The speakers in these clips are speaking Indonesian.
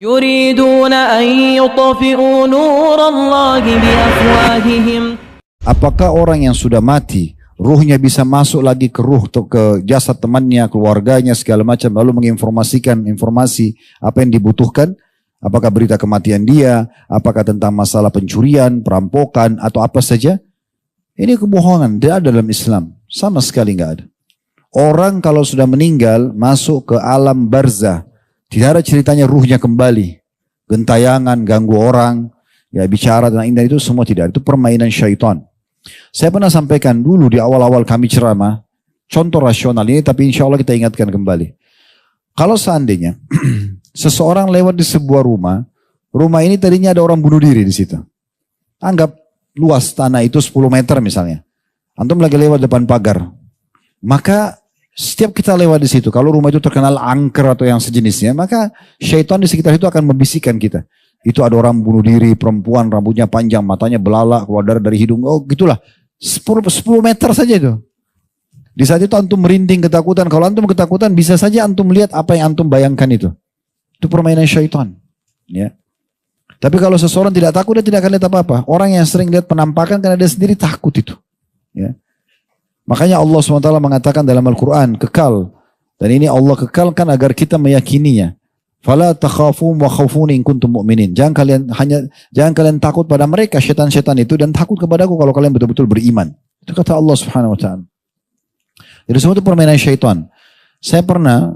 يريدون أن يطفئوا نور الله بأفواههم. Apakah orang yang sudah mati, ruhnya bisa masuk lagi ke ruh atau ke jasad temannya, keluarganya, segala macam, lalu menginformasikan informasi apa yang dibutuhkan? Apakah berita kematian dia, apakah tentang masalah pencurian, perampokan, atau apa saja? Ini kebohongan, tidak ada dalam Islam. Sama sekali nggak ada. Orang kalau sudah meninggal, masuk ke alam barzah. Tidak ada ceritanya ruhnya kembali. Gentayangan, ganggu orang, ya bicara tentang indah itu semua tidak. Itu permainan syaitan. Saya pernah sampaikan dulu di awal-awal kami ceramah, contoh rasional ini, tapi insya Allah kita ingatkan kembali. Kalau seandainya seseorang lewat di sebuah rumah, rumah ini tadinya ada orang bunuh diri di situ. Anggap luas tanah itu 10 meter misalnya. Antum lagi lewat depan pagar. Maka setiap kita lewat di situ, kalau rumah itu terkenal angker atau yang sejenisnya, maka syaitan di sekitar itu akan membisikkan kita. Itu ada orang bunuh diri, perempuan, rambutnya panjang, matanya belalak, keluar darah dari hidung. Oh gitulah, 10 meter saja itu. Di saat itu antum merinding ketakutan. Kalau antum ketakutan, bisa saja antum melihat apa yang antum bayangkan itu. Itu permainan syaitan. Ya. Tapi kalau seseorang tidak takut, dia tidak akan lihat apa-apa. Orang yang sering lihat penampakan karena dia sendiri takut itu. Ya. Makanya Allah SWT mengatakan dalam Al-Quran, kekal. Dan ini Allah kekalkan agar kita meyakininya. Fala takhafum wa khawfuni in kuntum mu'minin. Jangan kalian takut pada mereka syaitan-syaitan itu dan takut kepadaku kalau kalian betul-betul beriman. Itu kata Allah Subhanahu wa taala. Jadi semua itu permainan syaitan. Saya pernah,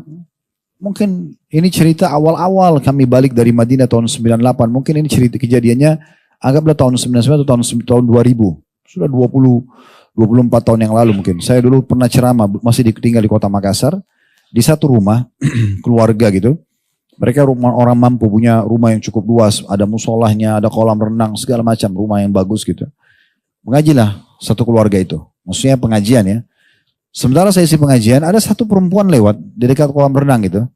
mungkin ini cerita awal-awal kami balik dari Madinah tahun 98. Mungkin ini cerita kejadiannya anggaplah tahun 99 atau tahun 2000. Sudah 24 tahun yang lalu mungkin. Saya dulu pernah ceramah, masih tinggal di kota Makassar. Di satu rumah, keluarga gitu. Mereka orang mampu, punya rumah yang cukup luas. Ada musolahnya, ada kolam renang, segala macam. Rumah yang bagus gitu. Mengajilah satu keluarga itu. Maksudnya pengajian ya. Sementara saya isi pengajian, ada satu perempuan lewat di dekat kolam renang gitu.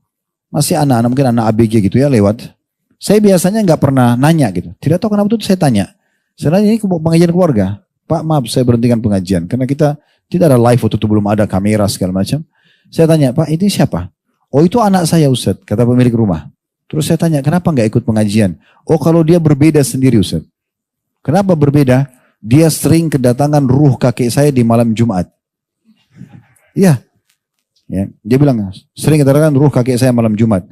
Masih anak-anak, mungkin anak ABG gitu ya lewat. Saya biasanya nggak pernah nanya gitu. Tidak tahu kenapa itu saya tanya. Sebenarnya ini pengajian keluarga. Pak maaf saya berhentikan pengajian. Karena kita tidak ada live waktu itu, belum ada kamera segala macam. Saya tanya, Pak ini siapa? Oh itu anak saya Ustaz, kata pemilik rumah. Terus saya tanya, kenapa nggak ikut pengajian? Oh kalau dia berbeda sendiri Ustaz. Kenapa berbeda? Dia sering kedatangan ruh kakek saya di malam Jumat. Iya. Ya, dia bilang, sering kedatangan ruh kakek saya malam Jumat.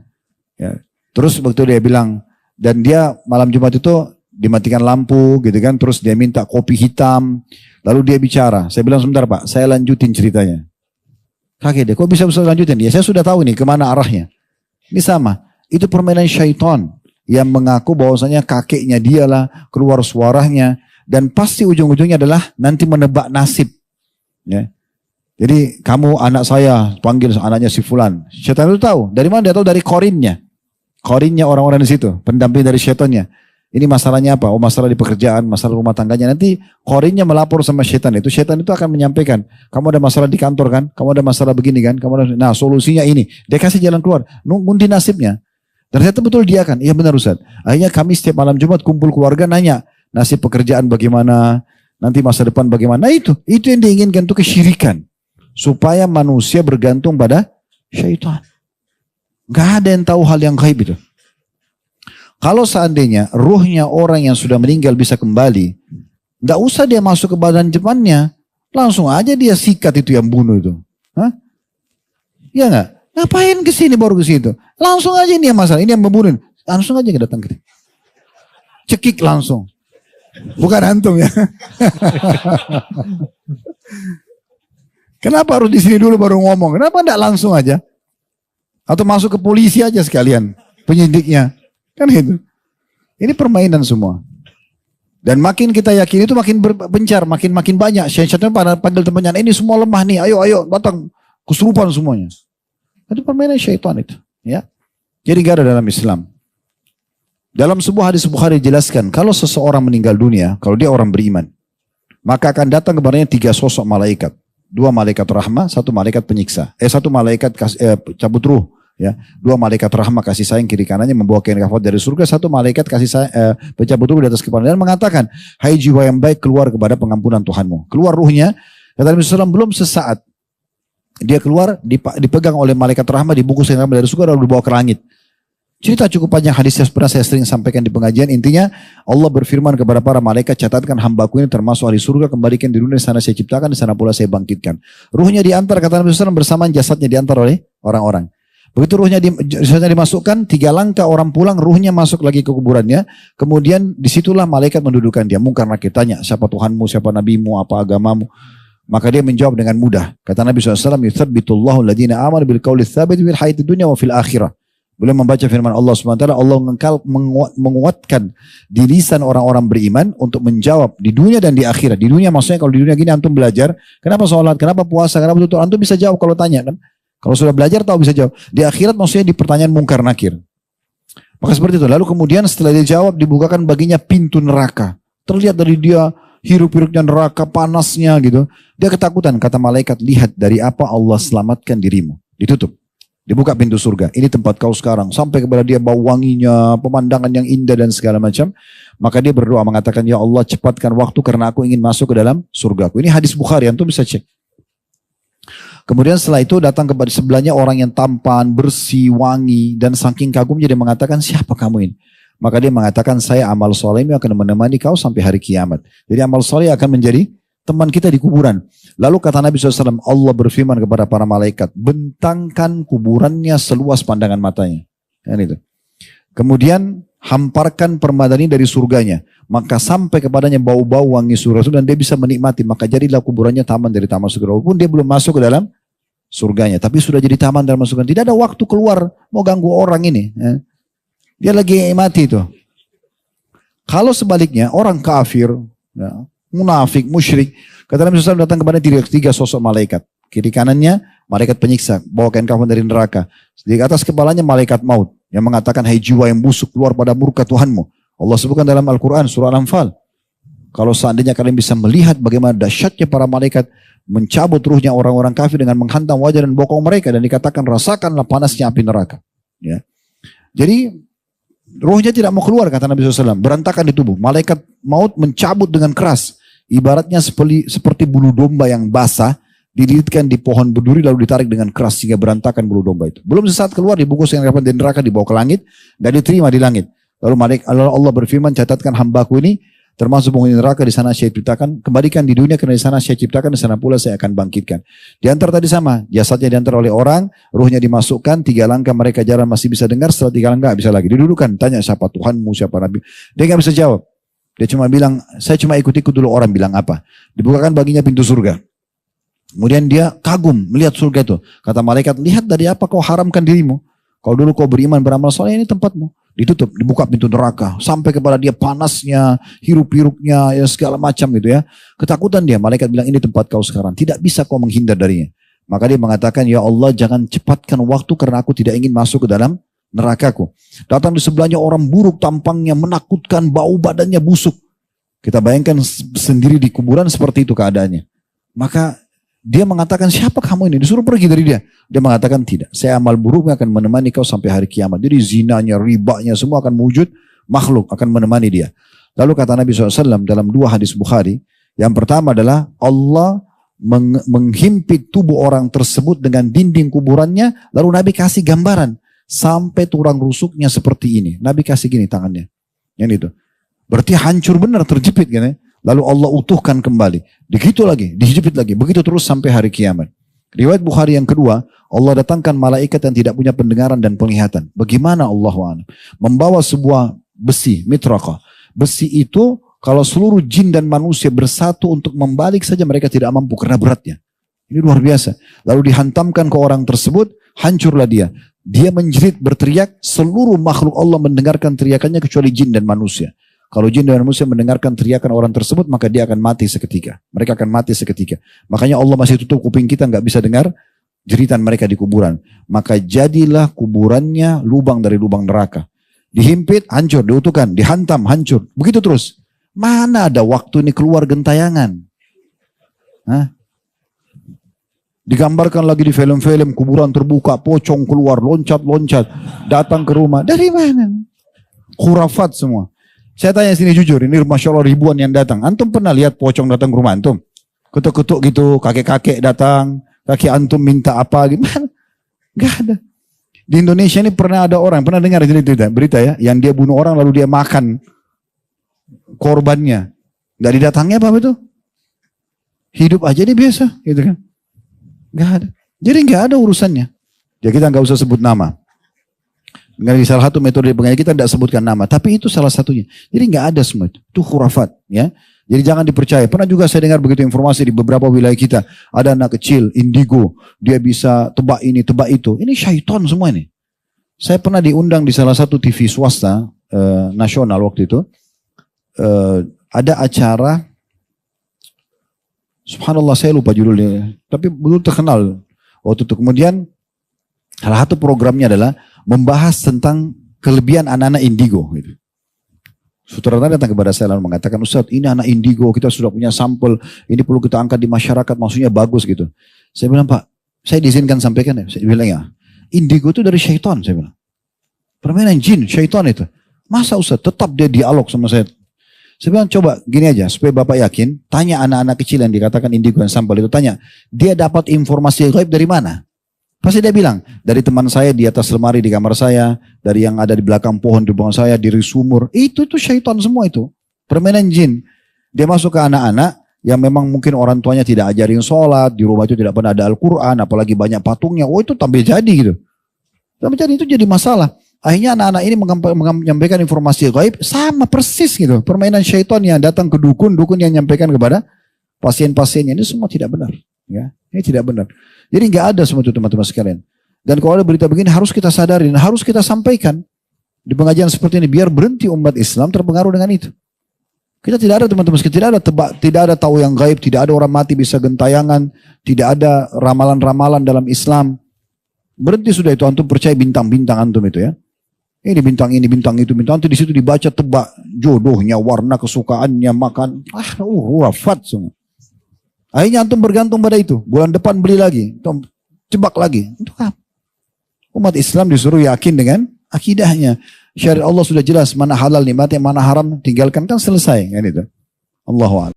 Ya. Terus waktu dia bilang, dan dia malam Jumat itu dimatikan lampu gitu kan, terus dia minta kopi hitam, lalu dia bicara. Saya bilang sebentar Pak, saya lanjutin ceritanya. Kakek dia, kok bisa lanjutin? Ya saya sudah tahu nih kemana arahnya. Ini sama, itu permainan syaitan yang mengaku bahwasanya kakeknya dialah, keluar suaranya, dan pasti ujung-ujungnya adalah nanti menebak nasib. Ya. Jadi kamu anak saya, panggil anaknya si Fulan. Syaitan itu tahu, dari mana dia tahu? Dari korinnya. Korinnya orang-orang di situ, pendamping dari syaitannya. Ini masalahnya apa? Oh masalah di pekerjaan, masalah rumah tangganya. Nanti korinnya melapor sama syaitan itu. Syaitan itu akan menyampaikan. Kamu ada masalah di kantor kan? Kamu ada masalah begini kan? Nah solusinya ini. Dia kasih jalan keluar. Ngunti nasibnya. Ternyata betul dia kan? Iya benar Ustaz. Akhirnya kami setiap malam Jumat kumpul keluarga nanya. Nasib pekerjaan bagaimana? Nanti masa depan bagaimana? Nah itu yang diinginkan itu kesyirikan. Supaya manusia bergantung pada syaitan. Gak ada yang tahu hal yang gaib itu. Kalau seandainya ruhnya orang yang sudah meninggal bisa kembali, nggak usah dia masuk ke badan depannya, langsung aja dia sikat itu yang bunuh itu. Hah? Ya nggak? Ngapain ke sini baru ke situ? Langsung aja ini yang masalah, ini yang membunuh. Langsung aja datang ke sini. Cekik langsung. Bukan antum ya. Kenapa harus di sini dulu baru ngomong? Kenapa enggak langsung aja? Atau masuk ke polisi aja sekalian, penyidiknya. Kan gitu. Ini permainan semua. Dan makin kita yakin itu makin berbencar, makin banyak. Syaitan pada panggil temannya, ini semua lemah nih, ayo datang. Kesurupan semuanya. Itu permainan syaitan itu. Ya. Jadi gak ada dalam Islam. Dalam sebuah hadis Bukhari dijelaskan, kalau seseorang meninggal dunia, kalau dia orang beriman, maka akan datang kepadanya 3 sosok malaikat. 2 malaikat rahmah, 1 malaikat penyiksa. 1 malaikat cabut ruh. Ya, 2 malaikat rahmah kasih sayang kiri kanannya membawa kain kafan dari surga, 1 malaikat kasih sayang pencabut ruh di atas kepala dan mengatakan, hai jiwa yang baik keluar kepada pengampunan Tuhanmu. Keluar ruhnya, kata Nabi SAW, belum sesaat dia keluar dipegang oleh malaikat rahmah, dibungkus dengan dari surga lalu dibawa ke langit. Cerita cukup panjang, hadisnya pernah saya sering sampaikan di pengajian. Intinya Allah berfirman kepada para malaikat, catatkan hambaku ini termasuk ahli surga, kembalikan di dunia, di sana saya ciptakan, di sana pula saya bangkitkan. Ruhnya diantar, kata Nabi SAW, bersamaan jasadnya diantar oleh orang-orang. Begitu jasadnya dimasukkan, 3 langkah orang pulang, ruhnya masuk lagi ke kuburannya. Kemudian disitulah malaikat mendudukan dia. Mungkar nakir tanya, siapa Tuhanmu, siapa nabimu, apa agamamu. Maka dia menjawab dengan mudah. Kata Nabi SAW, yuthabbitullahu alladhina amanu bil qawli tsabit fil hayatid dunya wa fil akhirah. Beliau membaca firman Allah SWT, Allah menguatkan di lisan orang-orang beriman untuk menjawab di dunia dan di akhirat. Di dunia maksudnya kalau di dunia gini antum belajar, kenapa sholat, kenapa puasa, kenapa tutur, antum bisa jawab kalau tanya kan. Kalau sudah belajar tahu bisa jawab. Di akhirat maksudnya di pertanyaan mungkar nakir. Maka seperti itu. Lalu kemudian setelah dia jawab, dibukakan baginya pintu neraka. Terlihat dari dia hirup-hirupnya neraka, panasnya gitu. Dia ketakutan, kata malaikat, lihat dari apa Allah selamatkan dirimu. Ditutup. Dibuka pintu surga. Ini tempat kau sekarang. Sampai kepada dia bau wanginya, pemandangan yang indah dan segala macam. Maka dia berdoa mengatakan, ya Allah cepatkan waktu karena aku ingin masuk ke dalam surgaku. Ini hadis Bukhari, antum bisa cek. Kemudian setelah itu datang kepada sebelahnya orang yang tampan, bersih, wangi. Dan saking kagumnya dia mengatakan, siapa kamu ini? Maka dia mengatakan, saya amal soleh akan menemani kau sampai hari kiamat. Jadi amal soleh akan menjadi teman kita di kuburan. Lalu kata Nabi SAW, Allah berfirman kepada para malaikat, bentangkan kuburannya seluas pandangan matanya. itu. Kemudian hamparkan permadani dari surganya. Maka sampai kepadanya bau-bau wangi surga itu dan dia bisa menikmati. Maka jadilah kuburannya taman dari taman surga. Walaupun dia belum masuk ke dalam surganya. Tapi sudah jadi taman dalam surga. Tidak ada waktu keluar mau ganggu orang ini. Dia lagi mati itu. Kalau sebaliknya orang kafir, munafik, musyrik. Kata Nabi SAW datang kepada 3 sosok malaikat. Kiri kanannya malaikat penyiksa, bawa kain kafan dari neraka. Di atas kepalanya malaikat maut yang mengatakan, hai jiwa yang busuk keluar pada murka Tuhanmu. Allah sebutkan dalam Al-Quran surah Al-Anfal. Kalau seandainya kalian bisa melihat bagaimana dahsyatnya para malaikat mencabut ruhnya orang-orang kafir dengan menghantam wajah dan bokong mereka dan dikatakan rasakanlah panasnya api neraka. Ya. Jadi ruhnya tidak mau keluar kata Nabi SAW. Berantakan di tubuh. Malaikat maut mencabut dengan keras. Ibaratnya seperti bulu domba yang basah. Dililitkan di pohon berduri lalu ditarik dengan keras sehingga berantakan bulu domba itu. Belum sesaat keluar dibungkus dengan kapan dari neraka dibawa ke langit. Dan diterima di langit. Lalu Allah berfirman catatkan hambaku ini termasuk penghuni neraka di sana saya ciptakan. Kembalikan di dunia karena di sana saya ciptakan. Di sana pula saya akan bangkitkan. Diantar tadi sama. Jasadnya diantar oleh orang. Ruhnya dimasukkan. 3 langkah mereka jalan masih bisa dengar. Setelah 3 langkah bisa lagi. Didudukan. Tanya siapa Tuhanmu, siapa Nabi. Dia gak bisa jawab. Dia cuma bilang, saya cuma ikut-ikut dulu orang bilang apa. Dibukakan baginya pintu surga. Kemudian dia kagum melihat surga itu. Kata malaikat, lihat dari apa kau haramkan dirimu. Kalau dulu kau beriman beramal soleh ini tempatmu. Ditutup, dibuka pintu neraka. Sampai kepada dia panasnya, hirup-hirupnya, ya segala macam gitu ya. Ketakutan dia, malaikat bilang ini tempat kau sekarang. Tidak bisa kau menghindar darinya. Maka dia mengatakan, ya Allah jangan cepatkan waktu karena aku tidak ingin masuk ke dalam nerakaku. Datang di sebelahnya orang buruk tampangnya, menakutkan, bau badannya busuk. Kita bayangkan sendiri di kuburan seperti itu keadaannya. Maka dia mengatakan, siapa kamu ini? Disuruh pergi dari dia. Dia mengatakan, tidak. Saya amal buruk akan menemani kau sampai hari kiamat. Jadi zinanya, ribanya, semua akan wujud. Makhluk akan menemani dia. Lalu kata Nabi SAW dalam 2 hadis Bukhari. Yang pertama adalah Allah menghimpit tubuh orang tersebut dengan dinding kuburannya. Lalu Nabi kasih gambaran. Sampai tulang rusuknya seperti ini. Nabi kasih gini tangannya. Yang itu. Berarti hancur benar, terjepit kan ya. Lalu Allah utuhkan kembali. Begitu lagi, dijepit lagi. Begitu terus sampai hari kiamat. Riwayat Bukhari yang kedua, Allah datangkan malaikat yang tidak punya pendengaran dan penglihatan. Bagaimana Allah membawa sebuah besi, mitraqah. Besi itu kalau seluruh jin dan manusia bersatu untuk membalik saja mereka tidak mampu karena beratnya. Ini luar biasa. Lalu dihantamkan ke orang tersebut, hancurlah dia. Dia menjerit berteriak, seluruh makhluk Allah mendengarkan teriakannya kecuali jin dan manusia. Kalau jin dan manusia mendengarkan teriakan orang tersebut, maka dia akan mati seketika. Mereka akan mati seketika. Makanya Allah masih tutup kuping kita, nggak bisa dengar jeritan mereka di kuburan. Maka jadilah kuburannya lubang dari lubang neraka. Dihimpit, hancur, diutuhkan, dihantam, hancur. Begitu terus. Mana ada waktu ini keluar gentayangan? Hah? Digambarkan lagi di film-film, kuburan terbuka, pocong keluar, loncat-loncat, datang ke rumah. Dari mana? Khurafat semua. Saya tanya sini jujur, ini Masya Allah ribuan yang datang. Antum pernah lihat pocong datang ke rumah antum? Ketuk-ketuk gitu, kakek-kakek datang, kaki antum minta apa, gimana? Gak ada. Di Indonesia ini pernah ada orang, pernah dengar berita ya, yang dia bunuh orang lalu dia makan korbannya. Gak didatangi apa itu? Hidup aja dia biasa, gitu kan? Gak ada. Jadi gak ada urusannya. Ya kita gak usah sebut nama. Di salah satu metode pengajian kita tidak sebutkan nama, tapi itu salah satunya. Jadi gak ada semua itu. Itu khurafat, ya. Jadi jangan dipercaya. Pernah juga saya dengar begitu informasi di beberapa wilayah kita. Ada anak kecil, indigo. Dia bisa tebak ini, tebak itu. Ini syaitan semua ini. Saya pernah diundang di salah satu TV swasta nasional waktu itu. Ada acara, subhanallah saya lupa judulnya. Tapi betul terkenal waktu itu. Kemudian salah satu programnya adalah membahas tentang kelebihan anak-anak indigo. Gitu. Sutradara datang kepada saya lalu mengatakan, Ustaz ini anak indigo, kita sudah punya sampel, ini perlu kita angkat di masyarakat, maksudnya bagus gitu. Saya bilang, Pak, saya diizinkan sampaikan ya? Saya bilang ya, indigo itu dari syaitan, saya bilang. Permainan jin, syaitan itu. Masa Ustaz, tetap dia dialog sama saya. Saya bilang, coba gini aja, supaya Bapak yakin, tanya anak-anak kecil yang dikatakan indigo yang sampel itu, tanya, dia dapat informasi gaib dari mana? Pasti dia bilang, dari teman saya di atas lemari di kamar saya, dari yang ada di belakang pohon di belakang saya, dari sumur. Itu syaitan semua itu. Permainan jin. Dia masuk ke anak-anak yang memang mungkin orang tuanya tidak ajarin sholat, di rumah itu tidak pernah ada Al-Quran, apalagi banyak patungnya. Oh itu tampil jadi gitu. Tampil jadi itu jadi masalah. Akhirnya anak-anak ini menyampaikan informasi gaib sama persis gitu. Permainan syaitan yang datang ke dukun yang menyampaikan kepada pasien-pasiennya. Ini semua tidak benar. Ya, ini tidak benar. Jadi nggak ada semua itu teman-teman sekalian. Dan kalau ada berita begini harus kita sadarin, harus kita sampaikan di pengajian seperti ini biar berhenti umat Islam terpengaruh dengan itu. Kita tidak ada teman-teman sekalian, tidak ada tahu yang gaib, tidak ada orang mati bisa gentayangan, tidak ada ramalan-ramalan dalam Islam. Berhenti sudah itu, antum percaya bintang-bintang antum itu ya. Ini bintang ini, bintang itu, bintang itu di situ dibaca tebak jodohnya, warna kesukaannya, makan, wafat semua. Akhirnya antum bergantung pada itu. Bulan depan beli lagi. Cebak lagi. Untuk apa? Umat Islam disuruh yakin dengan akidahnya. Syariat Allah sudah jelas. Mana halal nikmatnya, mana haram tinggalkan kan selesai. Kan itu. Allahu a'lam.